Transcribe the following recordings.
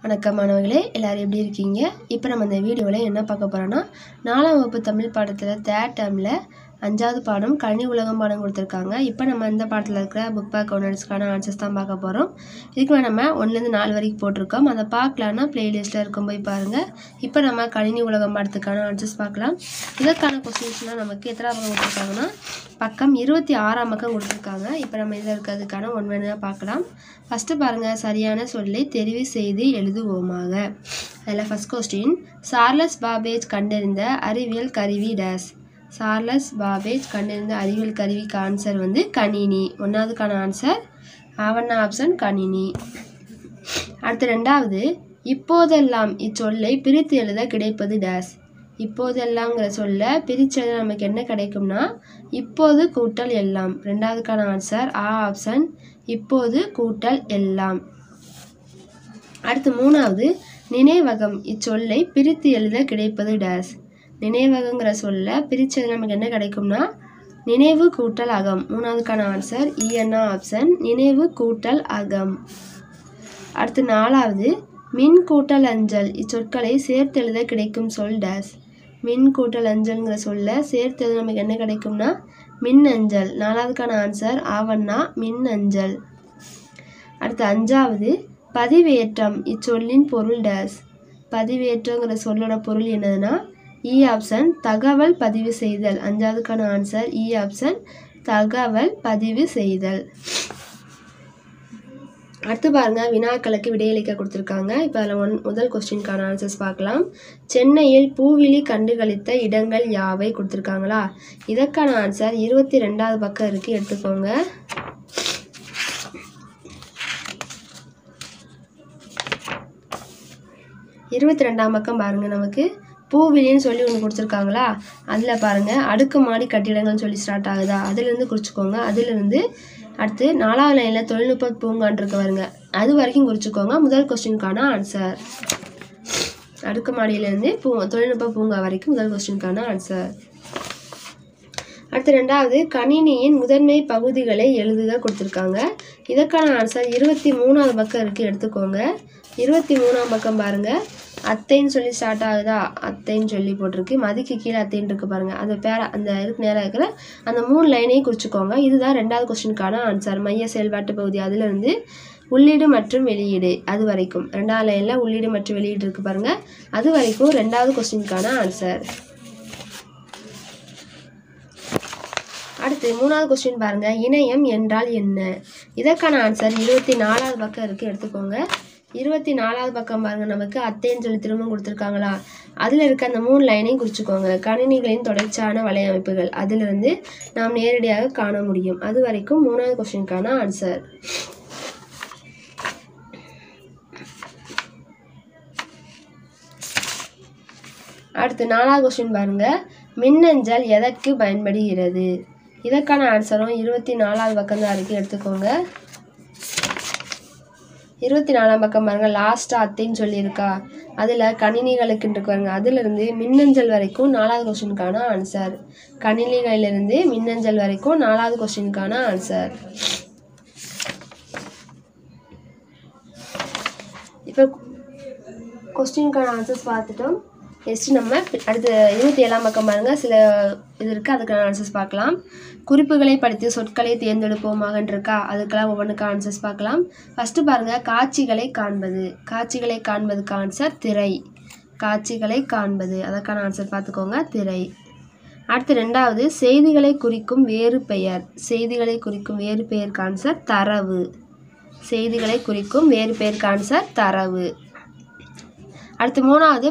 வணக்கம் மாணவர்களே, எல்லாரும் எப்படி இருக்கீங்க? இப்போ நம்ம இந்த வீடியோவில் என்ன பார்க்க போகிறோன்னா 4ஆம் வகுப்பு தமிழ் பாடத்தில் தேர்ட் டேர்மில் 5வது பாடம் கணினி உலகம் பாடம் கொடுத்துருக்காங்க. இப்போ நம்ம இந்த பாடத்தில் இருக்கிற புக் பேக் ஒன்னர்ஸ்க்கான ஆன்சர்ஸ் தான் பார்க்க போகிறோம். இதுக்கு நம்ம 1லேருந்து 4 வரைக்கும் போட்டிருக்கோம். அதை பார்க்கலான்னா ப்ளேலிஸ்ட்டில் இருக்கும் போய் பாருங்கள். இப்போ நம்ம கணினி உலகம் பாடத்துக்கான ஆன்சர்ஸ் பார்க்கலாம். இதற்கான கொஸ்டின்ஸ்னால் நமக்கு எத்தனை பக்கம் கொடுத்துருக்காங்கன்னா பக்கம் 26ஆம் பக்கம் கொடுத்துருக்காங்க. இப்போ நம்ம இதில் இருக்கிறதுக்கான ஒன்றாக பார்க்கலாம். ஃபஸ்ட்டு பாருங்கள், சரியான சொல்லை தெரிவு செய்து எழுதுவோமாக. அதில் ஃபஸ்ட் கொஸ்டின், சார்லஸ் பாபேஜ் கண்டறிந்த அறிவியல் கருவி டேஸ். சார்லஸ் பாபேஜ் கண்டறிந்த அறிவியல் கருவிக்கு ஆன்சர் வந்து கணினி. 1வதுக்கான ஆன்சர் ஆப்ஷன் கணினி. அடுத்து 2வது, இப்போதெல்லாம் இச்சொல்லை பிரித்து எழுத கிடைப்பது டேஸ். இப்போதெல்லாம்ங்கிற சொல்ல பிரித்து எழுத நமக்கு என்ன கிடைக்கும்னா இப்போது கூட்டல் எல்லாம். 2வதுக்கான ஆன்சர் ஆப்ஷன் இப்போது கூட்டல் எல்லாம். அடுத்து 3வது, நினைவகம் இச்சொல்லை பிரித்து எழுத கிடைப்பது டேஸ். நினைவகங்கிற சொல்ல பிரித்து எழுத நமக்கு என்ன கிடைக்கும்னா நினைவு கூட்டல் அகம். 3வதுக்கான ஆன்சர் ஆப்ஷன் நினைவு கூட்டல் அகம். அடுத்து 4வது, மின் கூட்டல் அஞ்சல் இச்சொற்களை சேர்த்து எழுத கிடைக்கும் சொல் டேஸ். மின் கூட்டல் அஞ்சல்ங்கிற சொல்ல சேர்த்து எழுத நமக்கு என்ன கிடைக்கும்னா மின் அஞ்சல். 4வதுக்கான ஆன்சர் மின் அஞ்சல். அடுத்து 5வது, பதிவேற்றம் இச்சொல்லின் பொருள் டேஸ். பதிவேற்றங்கிற சொல்லோட பொருள் என்னதுன்னா ஆப்ஷன் தகவல் பதிவு செய்தல். 5வதுக்கான ஆன்சர் ஆப்ஷன் தகவல் பதிவு செய்தல். அடுத்து பாருங்க, வினாக்களுக்கு விடையளிக்க கொடுத்துருக்காங்க. இப்போ அதில் முதல் கொஸ்டினுக்கான ஆன்சர்ஸ் பார்க்கலாம். சென்னையில் பூவிழி கண்டுகளித்த இடங்கள் யாவை கொடுத்துருக்காங்களா? இதற்கான ஆன்சர் 22வது பக்கம் இருக்குது, எடுத்துக்கோங்க. இருபத்தி 2ஆம் பக்கம் பாருங்கள், நமக்கு பூவிழின்னு சொல்லி ஒன்று கொடுத்துருக்காங்களா? அதில் பாருங்கள் அடுக்குமாடி கட்டிடங்கள்னு சொல்லி ஸ்டார்ட் ஆகுதா, அதிலிருந்து குறிச்சிக்கோங்க. அதிலிருந்து அடுத்து 4வது லைனில் தொழில்நுட்ப பூங்கான் இருக்கு பாருங்க, அது வரைக்கும் குறிச்சிக்கோங்க. முதல் கொஸ்டினுக்கான ஆன்சர் அடுக்குமாடியிலேருந்து தொழில்நுட்ப பூங்கா வரைக்கும் முதல் கொஸ்டினுக்கான ஆன்சர். அடுத்து 2வது, கணினியின் முதன்மை பகுதிகளை எழுதுக கொடுத்துருக்காங்க. இதற்கான ஆன்சர் 23வது பக்கம் இருக்குது, எடுத்துக்கோங்க. 23ஆம் பக்கம் பாருங்கள், அத்தைன்னு சொல்லி ஸ்டார்ட் ஆகுதா, அத்தைன்னு சொல்லி போட்டிருக்கு. மதிக்கு கீழே அத்தைன்னு இருக்குது பாருங்கள், அந்த அந்த இதுக்கு நேராக இருக்கிற அந்த 3 லைனையும் குறிச்சிக்கோங்க. இதுதான் 2வது கொஸ்டினுக்கான ஆன்சர். மைய செயல்பாட்டு பகுதி, அதிலிருந்து உள்ளீடு மற்றும் வெளியீடு அது வரைக்கும். 2வது லைனில் உள்ளீடு மற்றும் வெளியீடு இருக்குது பாருங்கள், அது வரைக்கும் 2வது கொஸ்டினுக்கான ஆன்சர். அடுத்து 3வது கொஸ்டின் பாருங்கள், இணையம் என்றால் என்ன? இதற்கான ஆன்சர் 24வது பக்கம் இருக்குது, எடுத்துக்கோங்க. 24வது பக்கம் பாருங்கள், நமக்கு அத்தைன்னு சொல்லி திரும்ப கொடுத்துருக்காங்களா? அதில் இருக்க அந்த 3 லைனையும் குறிச்சிக்கோங்க. கணினிகளின் தொடர்ச்சியான வலையமைப்புகள், அதிலிருந்து நாம் நேரடியாக காண முடியும். அது வரைக்கும் 3வது கொஸ்டினுக்கான ஆன்சர். அடுத்து 4வது கொஸ்டின் பாருங்கள், மின்னஞ்சல் எதற்கு பயன்படுகிறது? இதற்கான ஆன்சரும் 24வது பக்கம் தான் இருக்குது, எடுத்துக்கோங்க. 24ஆம் பக்கம் பாருங்கள், லாஸ்ட்டாக அத்தைன்னு சொல்லியிருக்கா, அதில் கணினிகளுக்குன்னு இருக்குவாங்க, அதிலிருந்து மின்னஞ்சல் வரைக்கும் 4வது கொஸ்டினுக்கான ஆன்சர். கணினிகளிலிருந்து மின்னஞ்சல் வரைக்கும் 4வது கொஸ்டினுக்கான ஆன்சர். இப்போ கொஸ்டினுக்கான ஆன்சர்ஸ் பார்த்துட்டோம். நெக்ஸ்ட் நம்ம அடுத்து 27ஆம் பக்கம் பாருங்கள், சில இது இருக்குது, அதுக்கான ஆன்சர்ஸ் பார்க்கலாம். குறிப்புகளை படித்து சொற்களை தேர்ந்தெடுப்போமாகன்னு இருக்கா, அதுக்கெல்லாம் ஒவ்வொன்றுக்கு ஆன்சர்ஸ் பார்க்கலாம். ஃபஸ்ட்டு பாருங்கள், காட்சிகளை காண்பது. காட்சிகளை காண்பதுக்கு ஆன்சர் திரை. காட்சிகளை காண்பது, அதற்கான ஆன்சர் பார்த்துக்கோங்க, திரை. அடுத்து 2வது, செய்திகளை குறிக்கும் வேறு பெயர். செய்திகளை குறிக்கும் வேறு பெயருக்கு ஆன்சர் தரவு. செய்திகளை குறிக்கும் வேறு பெயருக்கு ஆன்சர் தரவு. அடுத்து 3வது,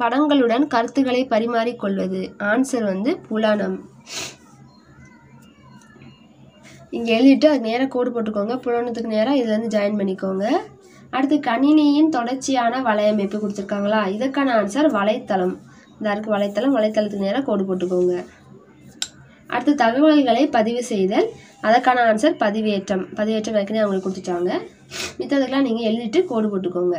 படங்களுடன் கருத்துக்களை பரிமாறிக்கொள்வது. ஆன்சர் வந்து புலனம். இங்கே எழுதிட்டு அதுக்கு நேராக கோடு போட்டுக்கோங்க. புலனத்துக்கு நேராக இதுலேருந்து ஜாயின் பண்ணிக்கோங்க. அடுத்து கணினியின் தொடர்ச்சியான வலையமைப்பு கொடுத்துருக்காங்களா? இதற்கான ஆன்சர் வலைத்தளம். இதற்கு வலைத்தளம், வலைத்தளத்துக்கு நேராக கோடு போட்டுக்கோங்க. அடுத்து தகவல்களை பதிவு செய்தல், அதற்கான ஆன்சர் பதிவேற்றம். பதிவேற்றம் ஏற்கனவே அவங்களுக்கு கொடுத்துட்டாங்க, மித்ததுக்கெல்லாம் நீங்கள் எழுதிட்டு கோடு போட்டுக்கோங்க.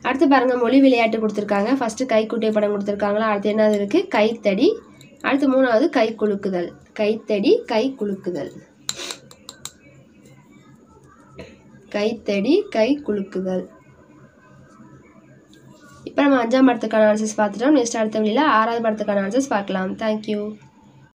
அடுத்து பாருங்கள், மொழி விளையாட்டு கொடுத்துருக்காங்க. ஃபஸ்ட்டு கைக்குட்டை படம் கொடுத்துருக்காங்களா? அடுத்து என்னது இருக்குது, கைத்தடி. அடுத்து 3வது கை குலுக்குதல். கைத்தடி, கை குலுக்குதல். கைத்தடி, கை குலுக்குதல். இப்போ நம்ம 5ஆம் பாடத்துக்கான ஆன்சர்ஸ் பார்த்துட்டோம். நெக்ஸ்ட் அடுத்த வீடியோவில் 6வது பாடத்துக்கான ஆன்சர்ஸ் பார்க்கலாம். தேங்க்யூ.